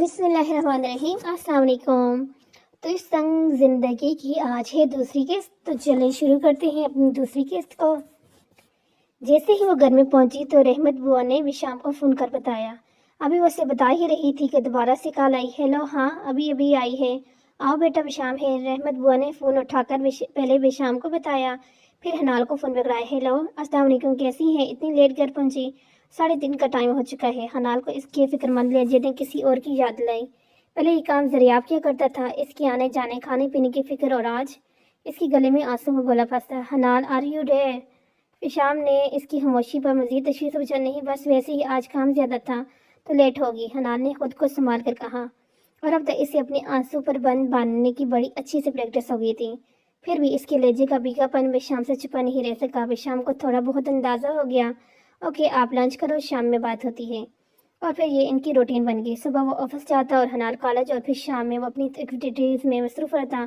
بسم اللہ الرحمن الرحیم۔ السلام علیکم۔ تو اس تنگ زندگی کی آج ہے دوسری قسط، تو چلے شروع کرتے ہیں اپنی دوسری قسط کو۔ جیسے ہی وہ گھر میں پہنچی تو رحمت بوا نے وشام کو فون کر بتایا۔ ابھی وہ اسے بتا ہی رہی تھی کہ دوبارہ سے کال آئی۔ ہیلو، ہاں ابھی آئی ہے، آؤ بیٹا وشام ہے۔ رحمت بوا نے فون اٹھا کر پہلے وشام کو بتایا، پھر حنال کو فون پکڑایا۔ ہیلو، السلام علیکم، کیسی ہیں؟ اتنی لیٹ گھر پہنچی؟ 3:30 کا ٹائم ہو چکا ہے۔ حنال کو اس کے فکر مند لہجے نے کسی اور کی یاد لائی۔ پہلے یہ کام ذریعہ کیا کرتا تھا، اس کے آنے جانے، کھانے پینے کی فکر، اور آج اس کے گلے میں آنسو میں بولا پھنسا۔ حنال، آر یو دیر؟ وشام نے اس کی خاموشی پر مزید تشویش پوچھا۔ نہیں، بس ویسے ہی آج کام زیادہ تھا تو لیٹ ہوگی، حنال نے خود کو سنبھال کر کہا، اور اب تک اسے اپنے آنسو پر بند باندھنے کی بڑی اچھی سے پریکٹس ہو گئی تھی۔ پھر بھی اس کے لہجے کا بیگا پن وشام سے چھپا نہیں رہ سکا۔ وشام کو تھوڑا بہت اندازہ ہو گیا۔ اوکے، آپ لنچ کرو، شام میں بات ہوتی ہے۔ اور پھر یہ ان کی روٹین بن گئی۔ صبح وہ آفس جاتا اور حنال کالج، اور پھر شام میں وہ اپنی ایکٹیویٹیز میں مصروف رہتا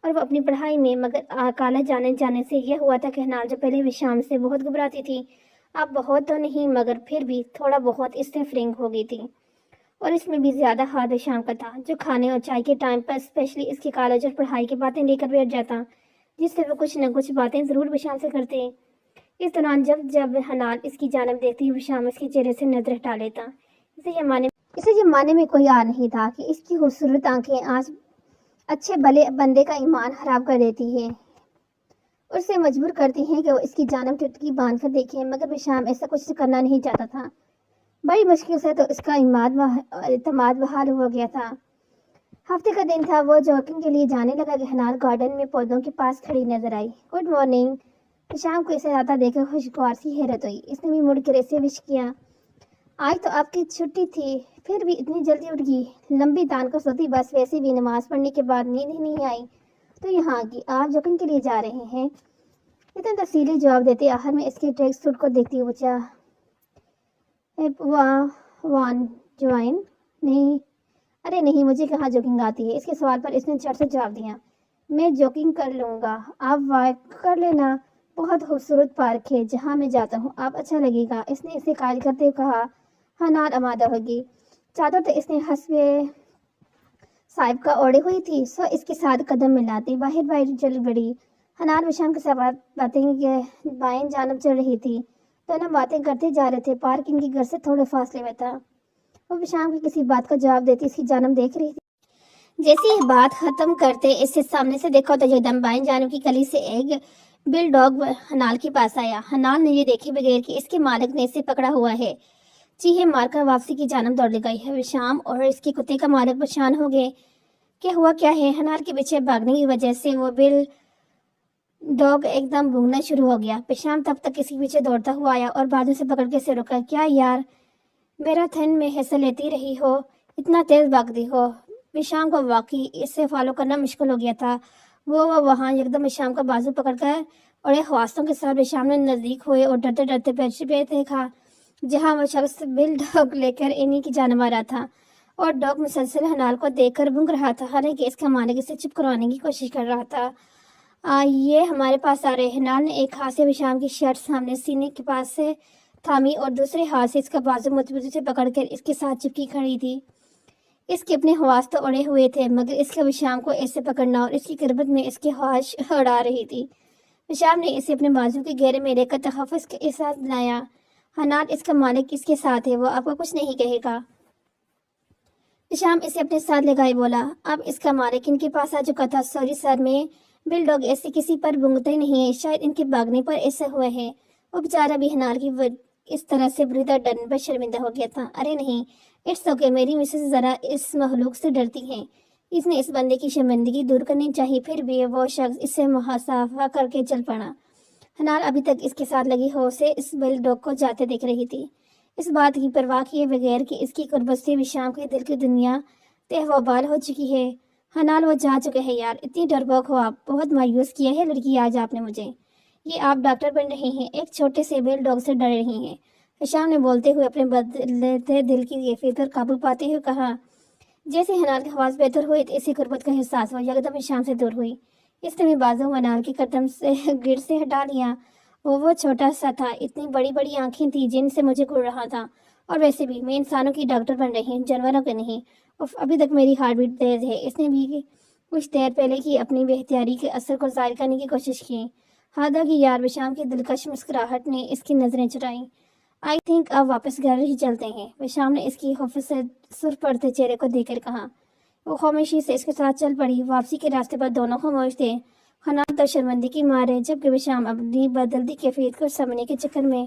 اور وہ اپنی پڑھائی میں۔ مگر کالج جانے سے یہ ہوا تھا کہ حنال جو پہلے وشام سے بہت گھبراتی تھی، اب بہت تو نہیں مگر پھر بھی تھوڑا بہت اس سے فرینک ہو گئی تھی۔ اور اس میں بھی زیادہ ہاتھ وشام کا تھا، جو کھانے اور چائے کے ٹائم پر اسپیشلی اس کی کالج اور پڑھائی کی باتیں لے کر بیٹھ جاتا، جس سے وہ کچھ نہ کچھ باتیں ضرور وشام سے کرتے۔ اس دوران جب حنال اس کی جانب دیکھتی، وشام اس کے چہرے سے نظر ہٹا لیتا۔ اسے یہ ماننے میں کوئی آر نہیں تھا کہ اس کی خوبصورت آنکھیں آج اچھے بھلے بندے کا ایمان خراب کر دیتی ہیں اور اسے مجبور کرتی ہیں کہ وہ اس کی جانب ٹٹکی باندھ کر دیکھیں، مگر وشام ایسا کچھ کرنا نہیں چاہتا تھا۔ بڑی مشکل سے تو اس کا اعتماد بحال ہو گیا تھا۔ ہفتے کا دن تھا، وہ جاگنگ کے لیے جانے لگا کہ حنال گارڈن میں پودوں کے پاس کھڑی نظر آئی۔ Good morning. وشام کو اسے آتا دیکھ کر خوشگوار سی حیرت ہوئی۔ اس نے بھی مڑ کر اسے وش کیا۔ آج تو آپ کی چھٹی تھی، پھر بھی اتنی جلدی اٹھ گئی؟ لمبی تان کو سوتی، بس ویسے بھی نماز پڑھنے کے بعد نیند ہی نہیں آئی تو یہاں آ گئی۔ آپ جاگنگ کے لیے جا رہے ہیں؟ اتنا تفصیلی جواب دیتے آخر میں اس کے ٹریک سوٹ کو دیکھتی پوچھا، وان جوائن؟ نہیں، ارے نہیں، مجھے کہاں جاگنگ آتی ہے؟ اس کے سوال پر اس نے چٹ سے جواب دیا، میں جاگنگ کر لوں گا، آپ واک کر لینا، بہت خوبصورت پارک ہے جہاں میں جاتا ہوں، آپ اچھا لگے گا، اس نے اسے قائل کرتے ہوئے کہا۔ حنال آمادہ ہوگی۔ چادر تو اس نے حسب صاحب کا اوڑی ہوئی تھی، سو اس کے ساتھ قدم ملاتی باہر چل بڑی۔ حنال وشام کے ساتھ باتیں بائیں جانب چل رہی تھی، دونوں باتیں کرتے جا رہے تھے۔ پارک ان کے گھر سے تھوڑے فاصلے میں تھا۔ وہ وشام کی کسی بات کا جواب دیتی اس کی جانب دیکھ رہی تھی۔ جیسے یہ بات ختم کرتے اسے سامنے سے دیکھا تو ایک دم بائیں جانب کی گلی سے ایک بل ڈاگ حنال کے پاس آیا۔ حنال نے یہ دیکھے بغیر کہ اس کے مالک نے اسے پکڑا ہوا ہے، چیخے مار کر واپسی کی جانب دوڑ گئی ہے۔ وشام اور اس کے کتے کا مالک پریشان ہو گئے کہ ہوا کیا ہے۔ حنال کے پیچھے بھاگنے کی وجہ سے وہ بل ڈاگ ایک دم بھونگنا شروع ہو گیا۔ وشام تب تک اس کے پیچھے دوڑتا ہوا آیا اور بازو سے پکڑ کے اسے روکا۔ کیا یار، میراتھن میں حصہ لیتی رہی ہو، اتنا تیز بھاگتی ہو؟ وشام کو واقعی اس سے فالو کرنا مشکل ہو گیا تھا۔ وہ وہاں ایک دم وشام کا بازو پکڑ کر اور ایک خواستوں کے ساتھ وشام نے نزدیک ہوئے اور ڈرتے ڈرتے پہ دیکھا جہاں وہ شخص بل ڈاگ لے کر انہی کی جانب آ رہا تھا، اور ڈاگ مسلسل حنال کو دیکھ کر بھونک رہا تھا، حالانکہ اس کا مالک اسے چپ کروانے کی کوشش کر رہا تھا۔ یہ ہمارے پاس آ رہے۔ حنال نے ایک ہاتھ سے وشام کی شرٹ سامنے سینے کے پاس سے تھامی اور دوسرے ہاتھ سے اس کا بازو مضبوطی سے پکڑ کر اس کے ساتھ چپکی کھڑی تھی۔ اس کے اپنے حواس تو اڑے ہوئے تھے، مگر اس کا وشام کو ایسے پکڑنا اور اس کی قربت میں اس کے خواہش اڑا رہی تھی۔ وشام نے اسے اپنے بازو کے گھیرے میں لے کر تحفظ کا احساس دلایا۔ حنال، اس کا مالک اس کے ساتھ ہے، وہ آپ کو کچھ نہیں کہے گا۔ وشام اسے اپنے ساتھ لے گئے، بولا، اب اس کا مالک ان کے پاس آ چکا تھا۔ سوری سر، میں بل ڈاگ ایسے کسی پر بھونگتے نہیں ہے، شاید ان کے بھاگنے پر ایسا ہوا ہے۔ وہ بیچارہ بھی حنال کی اس طرح سے بری طرح ڈرنے پر شرمندہ ہو گیا تھا۔ ارے نہیں، اٹس اوکے، میری مسز ذرا اس مخلوق سے ڈرتی ہیں، اس نے اس بندے کی شرمندگی دور کرنی چاہیے۔ پھر بھی وہ شخص اس سے محاصفہ کر کے چل پڑا۔ حنال ابھی تک اس کے ساتھ لگی ہو سے اس بل ڈاگ کو جاتے دیکھ رہی تھی، اس بات کی پرواہ کیے بغیر کہ اس کی قربت سے وشام کے دل کی دنیا تہ و بال ہو چکی ہے۔ حنال، وہ جا چکے ہیں یار، اتنی ڈرپوک ہو آپ، بہت مایوس کیا ہے لڑکی آج آپ نے مجھے۔ یہ آپ ڈاکٹر بن رہے ہیں، ایک چھوٹے سے بل ڈاگ سے ڈر رہی ہیں؟ وشام نے بولتے ہوئے اپنے بدلتے دل کی کیفیت پر قابو پاتے ہوئے کہا۔ جیسے حنال کے حواس بہتر ہوئے تو اسی قربت کا احساس ہوا، یکدم وشام سے دور ہوئی۔ اس نے بازو حنال کے قدم سے گر سے ہٹا لیا۔ وہ چھوٹا سا تھا، اتنی بڑی بڑی آنکھیں تھیں جن سے مجھے گھور رہا تھا، اور ویسے بھی میں انسانوں کی ڈاکٹر بن رہی ہوں، جانوروں کے نہیں۔ ابھی تک میری ہارٹ بیٹ تیز ہے۔ اس نے بھی کچھ دیر پہلے کی اپنی بے اختیاری کے اثر کو ظاہر کرنے کی کوشش کی۔ ہادہ کی یار وشام کی دلکش مسکراہٹ نے اس کی نظریں چرائیں۔ آئی تھنک اب واپس گھر ہی چلتے ہیں، وشام نے اس کی خوف سے سرخ پڑتے چہرے کو دیکھ کر کہا۔ وہ خاموشی سے اس کے ساتھ چل پڑی۔ واپسی کے راستے پر دونوں خاموش تھے۔ حنان تو شرمندگی کی مارے، جبکہ وشام اپنی بدلتی کیفیت کو سمجھنے کے چکر میں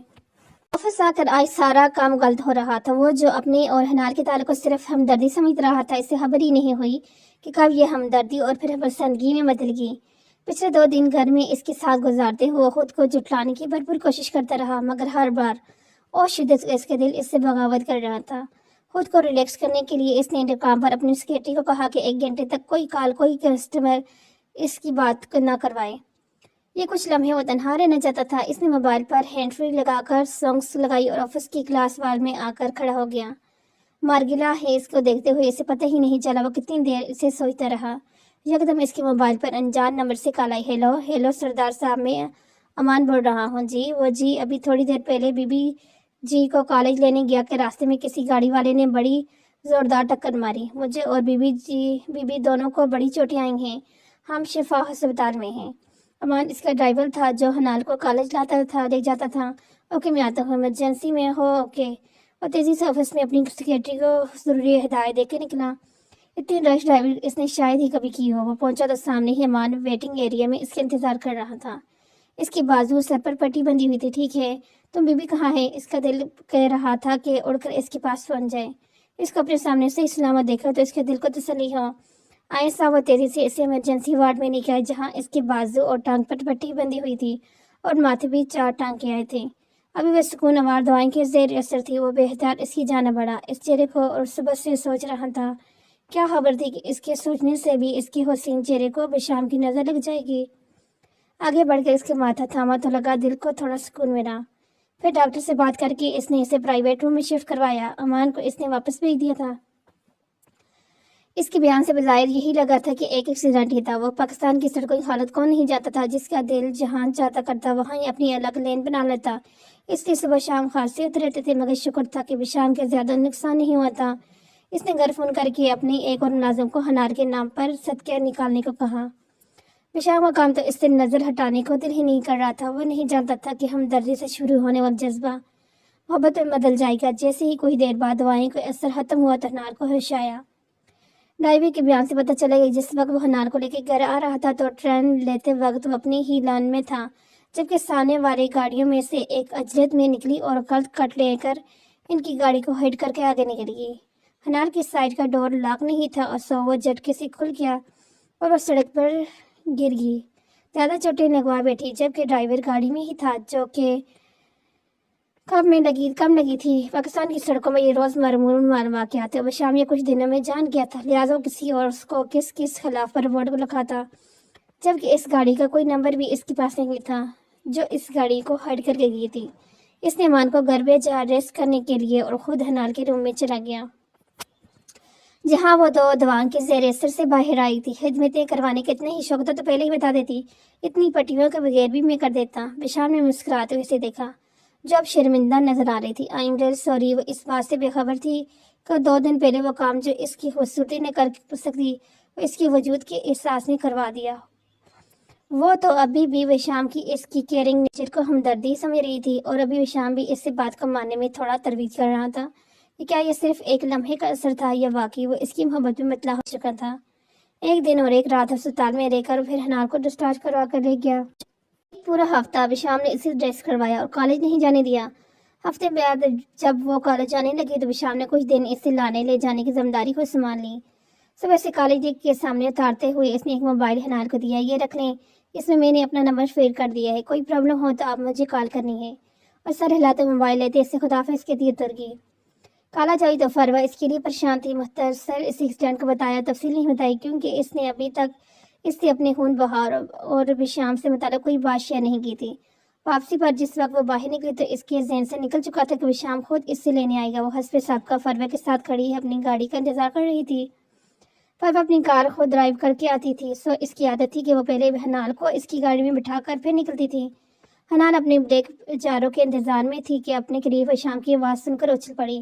واپس آ کر آج سارا کام غلط ہو رہا تھا۔ وہ جو اپنے اور حنان کے تعلق کو صرف ہمدردی سمجھ رہا تھا، اسے خبر ہی نہیں ہوئی کہ کب یہ ہمدردی اور پھر پسندگی میں بدل گئی۔ پچھلے 2 دن گھر میں اس کے ساتھ گزارتے ہوئے خود کو جھٹلانے کی بھرپور کوشش کرتا رہا، مگر ہر بار اور شدت سے اس کے دل اس سے بغاوت کر رہا تھا۔ خود کو ریلیکس کرنے کے لیے اس نے انٹرکام پر اپنی سیکرٹری کو کہا کہ 1 گھنٹے تک کوئی کال، کوئی کسٹمر اس کی بات نہ کروائے۔ یہ کچھ لمحے وہ تنہا رہنا چاہتا تھا۔ اس نے موبائل پر ہینڈ فری لگا کر سانگس لگائی اور آفس کی کلاس وال میں آ کر کھڑا ہو گیا۔ مارگلا ہیس کو دیکھتے ہوئے اسے پتہ ہی نہیں چلا وہ کتنی دیر اسے سوچتا رہا۔ یکدم اس کے موبائل پر انجان نمبر سے کال آئی۔ ہیلو سردار صاحب، میں امان بول رہا ہوں جی۔ وہ جی ابھی تھوڑی دیر پہلے بی بی جی کو کالج لینے گیا کہ راستے میں کسی گاڑی والے نے بڑی زوردار ٹکر ماری۔ مجھے اور بی بی دونوں کو بڑی چوٹیں آئی ہیں۔ ہم شفا ہسپتال میں ہیں۔ امان اس کا ڈرائیور تھا جو حنان کو کالج لے جاتا تھا۔ اوکے میں آتا ہوں، ایمرجنسی میں ہو؟ اوکے۔ اور تیزی سے آفس میں اپنی سیکرٹری کو ضروری ہدایت دے کے نکلا۔ اتنی رش ڈرائیور اس نے شاید ہی کبھی کی ہو۔ وہ پہنچا تو سامنے ہی امان ویٹنگ ایریا میں اس کے انتظار کر رہا تھا۔ اس کے بازو سر پر پٹی بندھی ہوئی تھی۔ ٹھیک ہے، تم بی بی کہاں ہے؟ اس کا دل کہہ رہا تھا کہ اڑ کر اس کے پاس پہنچ جائے، اس کو اپنے سامنے سے سلامت دیکھا تو اس کے دل کو تسلی ہو۔ آہستہ وہ تیزی سے اسے ایمرجنسی وارڈ میں لے گیا، جہاں اس کے بازو اور ٹانگ پر پٹی بندھی ہوئی تھی اور ماتھے بھی 4 ٹانکے آئے تھے۔ ابھی وہ سکون آور دعائیں کے زیر اثر تھی۔ وہ بے اختیار اس کی جانب بڑھا، اس چہرے کو اور صبح سے سوچ رہا تھا۔ کیا خبر تھی کہ اس کے سوچنے سے بھی اس کے حسین چہرے کو وشام کی نظر لگ جائے گی۔ آگے بڑھ کر اس کے ماتھا تھاما تو لگا دل کو تھوڑا سکون ملا۔ پھر ڈاکٹر سے بات کر کے اس نے اسے پرائیویٹ روم میں شفٹ کروایا۔ امان کو اس نے واپس بھیج دیا تھا۔ اس کے بیان سے بظاہر یہی لگا تھا کہ ایک ایکسیڈنٹ ہی تھا۔ وہ پاکستان کی سڑکوں کی حالت کون نہیں جاتا تھا، جس کا دل جہاں چاہتا کرتا وہاں ہی اپنی الگ لین بنا لیتا۔ اس لیے صبح شام حادثے ہوتے رہتے تھے، مگر شکر تھا کہ وشام کے زیادہ نقصان نہیں ہوا تھا۔ اس نے گھر فون کر کے اپنے ایک اور ملازم کو حنان کے نام پر صدقہ نکالنے کو کہا۔ وشام کا کام تو اس سے نظر ہٹانے کو دل ہی نہیں کر رہا تھا۔ وہ نہیں جانتا تھا کہ ہمدردی سے شروع ہونے والا جذبہ محبت میں بدل جائے گا۔ جیسے ہی کوئی دیر بعد دعائیں کا اثر ختم ہوا تو حنان کو ہوش آیا۔ ڈرائیور کے بیان سے پتہ چلا کہ جس وقت وہ حنان کو لے کے گھر آ رہا تھا تو ٹرین لیتے وقت وہ اپنی ہی لان میں تھا، جبکہ سامنے والی گاڑیوں میں سے ایک اجرت میں نکلی اور غلط کٹ لے کر ان کی گاڑی کو ہٹ کر کے آگے نکل گئی۔ حنان کی سائڈ کا ڈور لاک نہیں تھا اور سو وہ جھٹکے سے کھل گیا اور وہ سڑک پر گر گئی، زیادہ چوٹیں لگوا بیٹھی، جبکہ ڈرائیور گاڑی میں ہی تھا جو کہ کم لگی تھی۔ پاکستان کی سڑکوں میں یہ روز مرمون واقعات تھے۔ وہ شام یہ کچھ دنوں میں جان گیا تھا، لہٰذا وہ کسی اور کو کس خلاف پر بورڈ لکھاتا، جبکہ اس گاڑی کا کوئی نمبر بھی اس کے پاس نہیں تھا جو اس گاڑی کو ہٹ کر کے گئی تھی۔ اس نے امان کو گھر بھیجا ریسٹ کرنے کے لیے اور خود حنان کے روم میں چلا گیا، جہاں وہ دواؤں کے زیر اثر سے باہر آئی تھی۔ خدمتیں کروانے کا اتنا ہی شوق تھا تو پہلے ہی بتا دیتی، اتنی پٹیوں کے بغیر بھی میں کر دیتا۔ وشام نے مسکراتے ہوئے اسے دیکھا جو اب شرمندہ نظر آ رہی تھی۔ I am really sorry. وہ اس بات سے بے خبر تھی کہ 2 دن پہلے وہ کام جو اس کی خوبصورتی نے کر سکتی وہ اس کے وجود کے احساس نے کروا دیا۔ وہ تو ابھی بھی وشام کی اس کی کیئرنگ نیچر کو ہمدردی سمجھ رہی تھی، اور ابھی وشام بھی اس سے بات کو ماننے میں تھوڑا ترویج کر رہا تھا کہ کیا یہ صرف ایک لمحے کا اثر تھا یا واقعی وہ اس کی محبت میں مطلع ہو چکا تھا۔ 1 دن اور 1 رات ہسپتال میں رہ کر پھر حنان کو ڈسچارج کروا کر لے گیا۔ پورا ہفتہ وشام نے اسے ڈریس کروایا اور کالج نہیں جانے دیا۔ ہفتے بعد جب وہ کالج جانے لگی تو وشام نے کچھ دن اسے لانے لے جانے کی ذمہ داری کو سنبھال لی۔ صبح سے کالج کے سامنے اتارتے ہوئے اس نے ایک موبائل حنان کو دیا۔ یہ رکھ لیں، اس میں نے اپنا نمبر فیڈ کر دیا ہے، کوئی پرابلم ہو تو آپ مجھے کال کرنی ہے۔ اور سر ہلاتے موبائل لیتے اس سے خداحافظ کے تیر تر گئی۔ کالج آئی تو فروہ اس کے لیے پریشان تھی۔ مختصر اس ایکسیڈنٹ کو بتایا، تفصیل نہیں بتائی، کیونکہ اس نے ابھی تک اس سے اپنے خون بہار اور وشام سے متعلق کوئی بات شیئر نہیں کی تھی۔ واپسی پر جس وقت وہ باہر نکلی تو اس کے ذہن سے نکل چکا تھا کہ وشام خود اس سے لینے آئے گا۔ وہ حسب سابقہ فروہ کے ساتھ کھڑی ہے اپنی گاڑی کا انتظار کر رہی تھی۔ فروہ اپنی کار خود ڈرائیو کر کے آتی تھی، سو اس کی عادت تھی کہ وہ پہلے حنان کو اس کی گاڑی میں بٹھا کر پھر نکلتی تھی۔ حنان اپنے بریک چاروں کے انتظار میں تھی کہ اپنے قریب وشام کی آواز سن کر اچھل پڑی۔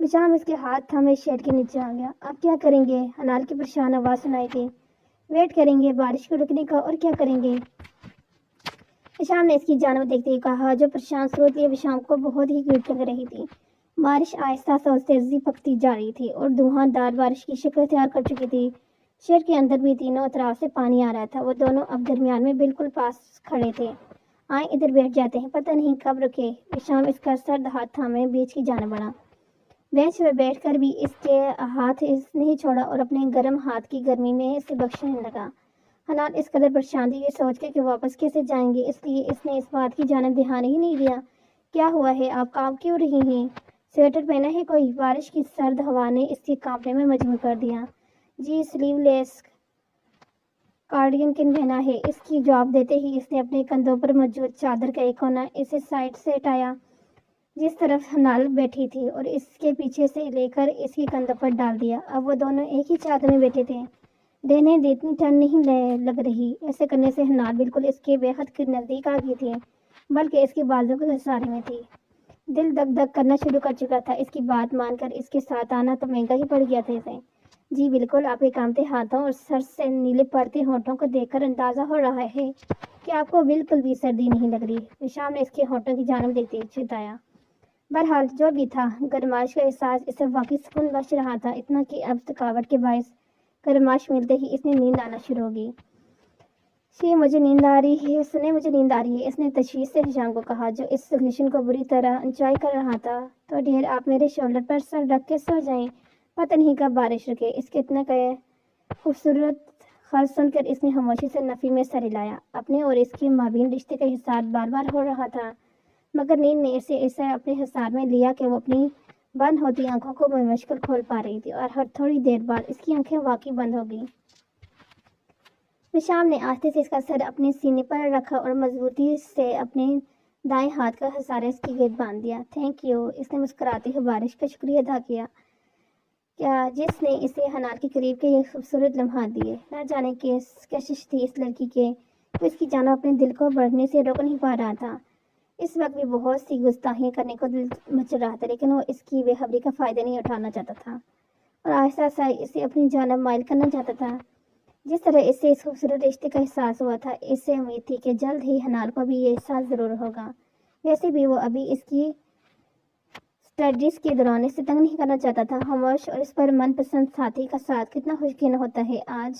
وشام اس کے ہاتھ تھامے شیڈ کے نیچے آ گیا۔ اب کیا کریں گے؟ حنال کی پریشان آواز سنائی دی۔ ویٹ کریں گے بارش کو رکنے کا، اور کیا کریں گے؟ وشام نے اس کی جانب دیکھتے ہوئے کہا، جو پریشان صورت یہ وشام کو بہت ہی کیوٹ لگ رہی تھی۔ بارش آہستہ سا تیزی پکتی جا رہی تھی اور دھواں دار بارش کی شکل اختیار کر چکی تھی۔ شہر کے اندر بھی تینوں اطراف سے پانی آ رہا تھا۔ وہ دونوں اب درمیان میں بالکل پاس کھڑے تھے۔ آئیں ادھر بیٹھ جاتے ہیں، پتہ نہیں کب رکے۔ وشام اس کا سرد ہاتھ تھامے بیچ کی جانب بڑھا۔ بینچ پہ بیٹھ کر بھی اس کے ہاتھ اس نہیں چھوڑا اور اپنے گرم ہاتھ کی گرمی میں اسے بخشنے لگا۔ حنال اس قدر پریشان تھی یہ سوچ کے کہ واپس کیسے جائیں گے، اس لیے اس نے اس بات کی جانب دھیان ہی نہیں دیا۔ کیا ہوا ہے؟ آپ کانپ کیوں رہی ہیں؟ سویٹر پہنا ہے کوئی؟ بارش کی سرد ہوا نے اس کے کانپنے میں مجبور کر دیا۔ جی، سلیو لیس کارڈیگن پہنا ہے، اس کی جواب دیتے ہی اس نے اپنے کندھوں پر موجود چادر کا ایک کونا اسے سائڈ سے ہٹایا جس طرف حنال بیٹھی تھی اور اس کے پیچھے سے لے کر اس کے کندھوں پر ڈال دیا۔ اب وہ دونوں ایک ہی چادر میں بیٹھے تھے۔ دینے اتنی ٹھنڈ نہیں لگ رہی۔ ایسے کرنے سے حنال بالکل اس کے بے حد نزدیک آ گئی تھی، بلکہ اس کے بازو کے سہارے میں تھی۔ دل دھک دھک کرنا شروع کر چکا تھا۔ اس کی بات مان کر اس کے ساتھ آنا تو مہنگا ہی پڑ گیا تھا اسے۔ جی بالکل، آپ کے کانپتے ہاتھوں اور سر سے نیلے پڑتے ہونٹوں کو دیکھ کر اندازہ ہو رہا ہے کہ آپ کو بالکل بھی سردی نہیں لگ رہی، وشام نے اس کے ہونٹوں کی جانب دیکھتے چتایا۔ بہرحال جو بھی تھا، گرماش کا احساس اسے واقعی سکون بخش رہا تھا، اتنا کہ اب تھکاوٹ کے باعث گرماش ملتے ہی اس نے نیند آنا شروع ہو گئی۔ مجھے نیند آ رہی ہے، سنیں مجھے نیند آ رہی ہے، اس نے تشویش سے ہشام کو کہا جو اس مشن کو بری طرح انجوائے کر رہا تھا۔ تو ڈیر آپ میرے شولڈر پر سر رکھ کے سو جائیں، پتہ نہیں کب بارش رکے۔ اس کے اتنا خوبصورت خرچ سن کر اس نے خاموشی سے نفی میں سر ہلایا۔ اپنے اور اس کے مابین رشتے کا احساس بار بار ہو رہا تھا، مگر نیند نے اسے اپنے حصار میں لیا کہ وہ اپنی بند ہوتی آنکھوں کو بمشکل کھول پا رہی تھی، اور ہر تھوڑی دیر بعد اس کی آنکھیں واقعی بند ہو گئیں۔ وشام نے آہستہ سے اس کا سر اپنے سینے پر رکھا اور مضبوطی سے اپنے دائیں ہاتھ کا ہثارہ اس کی گرد باندھ دیا۔ تھینک یو، اس نے مسکراتے ہوئے بارش کا شکریہ ادا کیا جس نے اسے حنال کے قریب کے یہ خوبصورت لمحات دیے۔ نہ جانے کشش تھی اس لڑکی کے، وہ اس کی جانب اپنے دل کو بڑھنے سے روک نہیں پا رہا تھا۔ اس وقت بھی بہت سی گستاخیاں کرنے کو دل مچل رہا تھا، لیکن وہ اس کی بے خبری کا فائدہ نہیں اٹھانا چاہتا تھا اور آہستہ آہستہ اسے اپنی جانب مائل کرنا چاہتا تھا۔ جس طرح اس سے اس خوبصورت رشتے کا احساس ہوا تھا، اس سے امید تھی کہ جلد ہی حنال کو بھی یہ احساس ضرور ہوگا۔ ویسے بھی وہ ابھی اس کی اسٹڈیز کے دوران اسے تنگ نہیں کرنا چاہتا تھا۔ خاموش اور اس پر من پسند ساتھی کا ساتھ کتنا خوشگوار ہوتا ہے، آج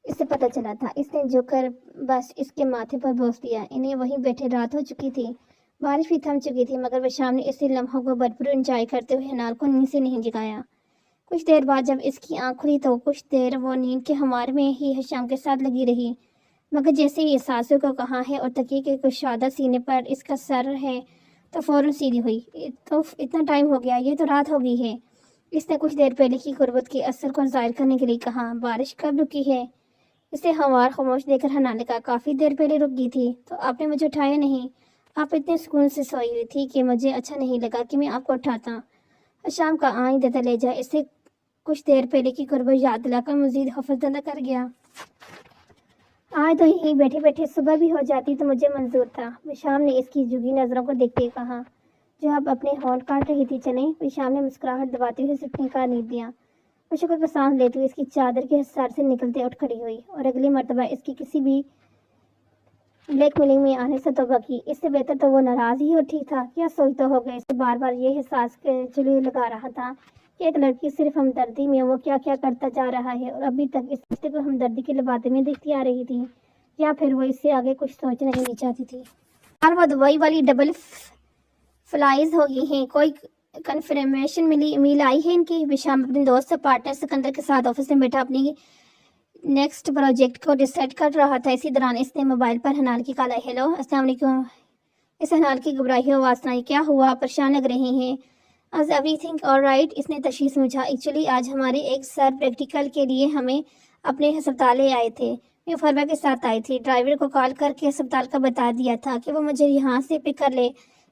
اسے پتہ چلا تھا۔ اس نے جھک کر بس اس کے ماتھے پر بوس دیا۔ انہیں وہیں بیٹھے رات ہو چکی تھی، بارش بھی تھم چکی تھی، مگر وشام نے اسی لمحوں کو بھرپور انجوائے کرتے ہوئے حنال کو نیند سے نہیں جگایا۔ کچھ دیر بعد جب اس کی آنکھ کھلی تو کچھ دیر وہ نیند کے ہمار میں ہی ہشام کے ساتھ لگی رہی، مگر جیسے ہی سانسوں کو کہاں ہے اور تکیے کے کشادہ سینے پر اس کا سر ہے تو فوراً سیدھی ہوئی۔ تو اتنا ٹائم ہو گیا، یہ تو رات ہو گئی ہے، اس نے کچھ دیر پہلے کی غربت کے اثر کو ظاہر کرنے کے لیے کہا۔ بارش کب رکی ہے؟ اسے ہموار خاموش دیکھ کر حنال نے کہا، کافی دیر پہلے رک گئی تھی۔ تو آپ نے مجھے اٹھایا نہیں؟ آپ اتنے سکون سے سوئی ہوئی تھی کہ مجھے اچھا نہیں لگا کہ میں آپ کو اٹھاتا۔ ہشام کا آئیں دیتا لہجہ اسے کچھ دیر پہلے کی غربت یاد دلا کر مزید خوفزدہ کر گیا۔ آج تو یہیں بیٹھے بیٹھے صبح بھی ہو جاتی تو مجھے منظور تھا، وشام نے اس کی جھکی نظروں کو دیکھتے ہوئے کہا جو اب اپنے ہونٹ کاٹ رہی تھی۔ چلیں؟ وشام نے مسکراہٹ دباتے ہوئے سٹنے کا نیت دیا۔ وہ شکر پر سانس لیتے ہوئے اس کی چادر کے حصار سے نکلتے اٹھ کھڑی ہوئی اور اگلی مرتبہ اس کی کسی بھی بلیک میلنگ میں آنے سے توبہ کی۔ اس سے بہتر تو وہ ناراض ہی ہو ٹھیک تھا، کیا سوچ تو ہو گئے۔ اسے بار بار یہ احساس چلے لگا رہا تھا کہ ایک لڑکی صرف ہمدردی میں وہ کیا کیا کرتا جا رہا ہے، اور ابھی تک اس رشتے کو ہمدردی کے لبادے میں دیکھتی آ رہی تھی، یا پھر وہ اس سے آگے کچھ سوچنا ہی نہیں چاہتی تھی۔ اور وہ دبئی والی ڈبل فلائز ہو گئی ہیں، کوئی کنفرمیشن میل آئی ہے ان کی؟ وشام اپنے دوست پارٹنر سکندر کے ساتھ آفس میں بیٹھا اپنی نیکسٹ پروجیکٹ کو ڈیسائیڈ کر رہا تھا۔ اسی دوران اس نے موبائل پر حنال کی کال آئی۔ ہیلو، السلام علیکم۔ اس حنال کی گھبرائی ہوئی آواز سنائی۔ کیا ہوا؟ پریشان لگ رہی ہیں؟ Is everything all right? اس نے تشویش سے پوچھا۔ ایکچولی آج ہمارے ایک سر پریکٹیکل کے لیے ہمیں اپنے ہسپتال لے آئے تھے، میں فروا کے ساتھ آئی تھی۔ ڈرائیور کو کال کر کے ہسپتال کا بتا دیا تھا کہ وہ مجھے یہاں سے پک کر لے،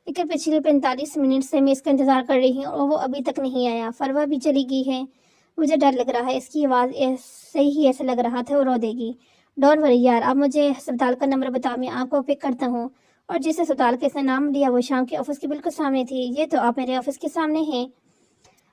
لیکن پچھلے 45 منٹ سے میں اس کا انتظار کر رہی ہوں اور وہ ابھی تک نہیں آیا۔ فروا بھی چلی گئی ہے، مجھے ڈر لگ رہا ہے، اس کی آواز ایسا لگ رہا تھا وہ رو دے گی۔ ڈونٹ وری یار، آپ مجھے ہسپتال کا نمبر بتاؤ، میں آپ کو پک کرتا ہوں۔ اور جس ہسپتال کا اس نے نام لیا وہ شام کے آفس کے بالکل سامنے تھی۔ یہ تو آپ میرے آفس کے سامنے ہیں۔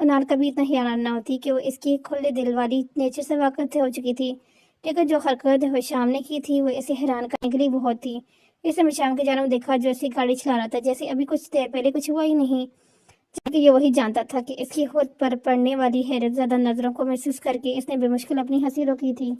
کنال کبھی اتنا حیران نہ ہوتی کہ وہ اس کی کھلے دل والی نیچر سے واقف ہو چکی تھی، لیکن جو حرکت شام نے کی تھی وہ اسے حیران کرنے کے لیے بہت تھی۔ اس نے شام کی جانب دیکھا جو اسی گاڑی چلا رہا تھا، جیسے ابھی کچھ دیر پہلے کچھ ہوا ہی نہیں، جبکہ یہ وہی جانتا تھا کہ اس کی خود پر پڑنے والی حیرت زدہ نظروں کو محسوس کر کے اس نے بے مشکل اپنی ہنسی روکی تھی۔